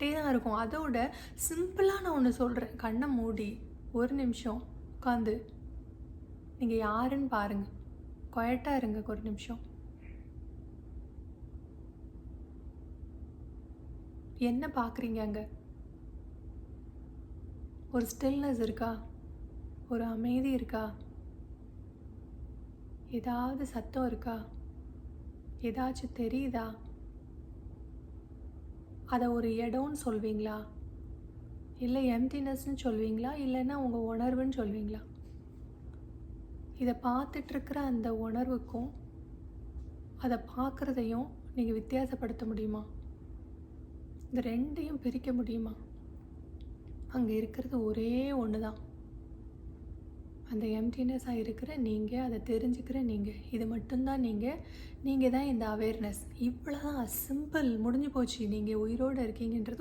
தான் இருக்கும். அதோட சிம்பிளாக நான் ஒன்று சொல்கிறேன். கண்ணை மூடி ஒரு நிமிஷம் உட்காந்து நீங்கள் யாருன்னு பாருங்கள். குவைட்டாக இருங்க ஒரு நிமிஷம். என்ன பார்க்குறீங்க அங்கே? ஒரு ஸ்டில்னஸ் இருக்கா? ஒரு அமைதி இருக்கா? ஏதாவது சத்தம் இருக்கா? ஏதாச்சும் தெரியுதா? அதை ஒரு இடம்னு சொல்வீங்களா? இல்லை எம்டினஸ்ன்னு சொல்வீங்களா? இல்லைன்னா உங்கள் உணர்வுன்னு சொல்வீங்களா? இதை பார்த்துட்ருக்கிற அந்த உணர்வுக்கும் அதை பார்க்குறதையும் நீங்கள் வித்தியாசப்படுத்த முடியுமா? இந்த ரெண்டையும் பிரிக்க முடியுமா? அங்கே இருக்கிறது ஒரே ஒன்று தான். அந்த எம்டினஸாக இருக்கிற நீங்கள், அதை தெரிஞ்சுக்கிற நீங்கள், இது மட்டும்தான் நீங்கள் தான் இந்த அவேர்னஸ். இவ்வளோ தான், சிம்பிள், முடிஞ்சு போச்சு. நீங்கள் உயிரோடு இருக்கீங்கன்றது